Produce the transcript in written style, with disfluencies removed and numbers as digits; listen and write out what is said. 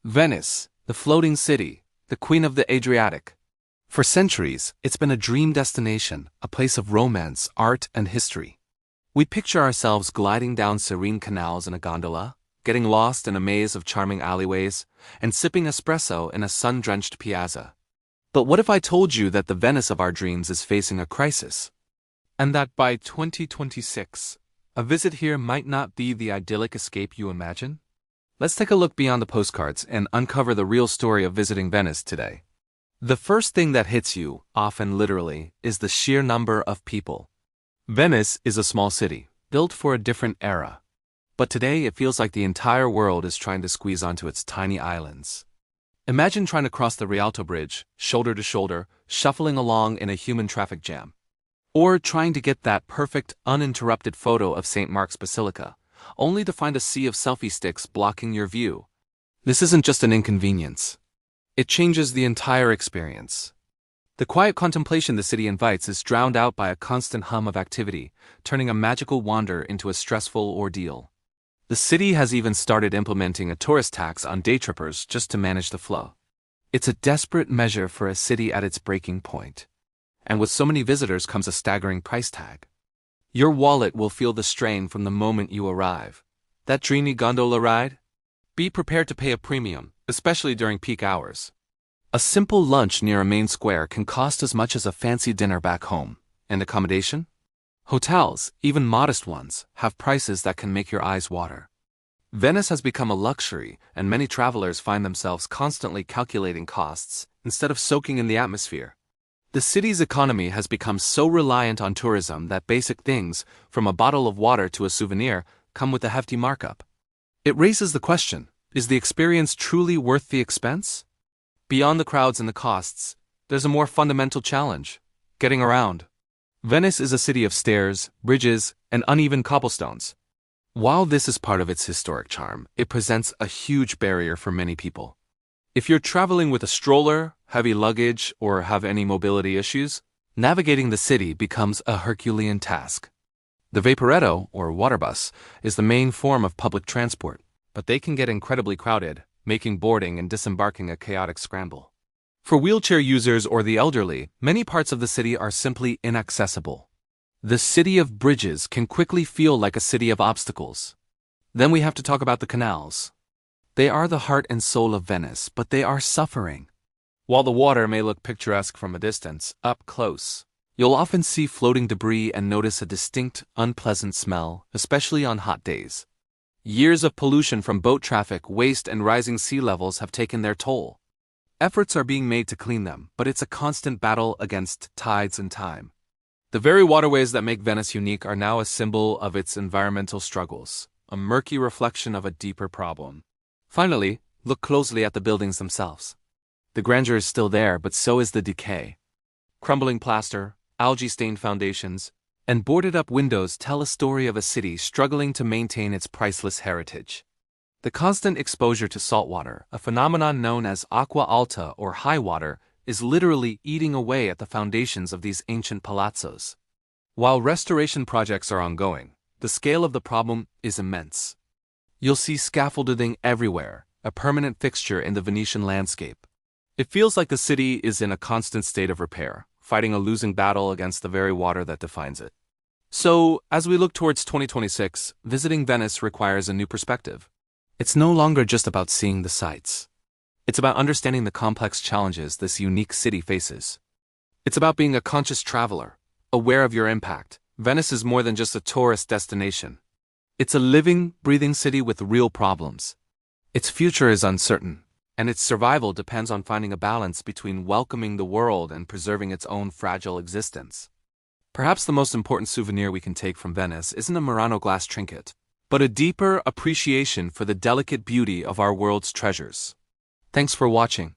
Venice, the floating city, the queen of the Adriatic. For centuries, it's been a dream destination, a place of romance, art, and history. We picture ourselves gliding down serene canals in a gondola, getting lost in a maze of charming alleyways, and sipping espresso in a sun-drenched piazza. But what if I told you that the Venice of our dreams is facing a crisis? And that by 2026, a visit here might not be the idyllic escape you imagine? Let's take a look beyond the postcards and uncover the real story of visiting Venice today. The first thing that hits you, often literally, is the sheer number of people. Venice is a small city, built for a different era. But today it feels like the entire world is trying to squeeze onto its tiny islands. Imagine trying to cross the Rialto Bridge, shoulder to shoulder, shuffling along in a human traffic jam. Or trying to get that perfect, uninterrupted photo of St. Mark's Basilica, only to find a sea of selfie sticks blocking your view. This isn't just an inconvenience. It changes the entire experience. The quiet contemplation the city invites is drowned out by a constant hum of activity, turning a magical wander into a stressful ordeal. The city has even started implementing a tourist tax on day trippers just to manage the flow. It's a desperate measure for a city at its breaking point. And with so many visitors comes a staggering price tag. Your wallet will feel the strain from the moment you arrive. That dreamy gondola ride? Be prepared to pay a premium, especially during peak hours. A simple lunch near a main square can cost as much as a fancy dinner back home. And accommodation? Hotels, even modest ones, have prices that can make your eyes water. Venice has become a luxury, and many travelers find themselves constantly calculating costs instead of soaking in the atmosphere. The city's economy has become so reliant on tourism that basic things, from a bottle of water to a souvenir, come with a hefty markup. It raises the question, is the experience truly worth the expense? Beyond the crowds and the costs, there's a more fundamental challenge: getting around. Venice is a city of stairs, bridges, and uneven cobblestones. While this is part of its historic charm, it presents a huge barrier for many people. If you're traveling with a stroller, heavy luggage, or have any mobility issues, navigating the city becomes a Herculean task. The Vaporetto, or water bus, is the main form of public transport, but they can get incredibly crowded, making boarding and disembarking a chaotic scramble. For wheelchair users or the elderly, many parts of the city are simply inaccessible. The city of bridges can quickly feel like a city of obstacles. Then we have to talk about the canals. They are the heart and soul of Venice, but they are suffering. While the water may look picturesque from a distance, up close, you'll often see floating debris and notice a distinct, unpleasant smell, especially on hot days. Years of pollution from boat traffic, waste, and rising sea levels have taken their toll. Efforts are being made to clean them, but it's a constant battle against tides and time. The very waterways that make Venice unique are now a symbol of its environmental struggles, a murky reflection of a deeper problem. Finally, look closely at the buildings themselves. The grandeur is still there, but so is the decay. Crumbling plaster, algae-stained foundations, and boarded-up windows tell a story of a city struggling to maintain its priceless heritage. The constant exposure to saltwater, a phenomenon known as acqua alta or high water, is literally eating away at the foundations of these ancient palazzos. While restoration projects are ongoing, the scale of the problem is immense. You'll see scaffolding everywhere, a permanent fixture in the Venetian landscape. It feels like the city is in a constant state of repair, fighting a losing battle against the very water that defines it. So, as we look towards 2026, visiting Venice requires a new perspective. It's no longer just about seeing the sights. It's about understanding the complex challenges this unique city faces. It's about being a conscious traveler, aware of your impact. Venice is more than just a tourist destination. It's a living, breathing city with real problems. Its future is uncertain, and its survival depends on finding a balance between welcoming the world and preserving its own fragile existence. Perhaps the most important souvenir we can take from Venice isn't a Murano glass trinket, but a deeper appreciation for the delicate beauty of our world's treasures. Thanks for watching.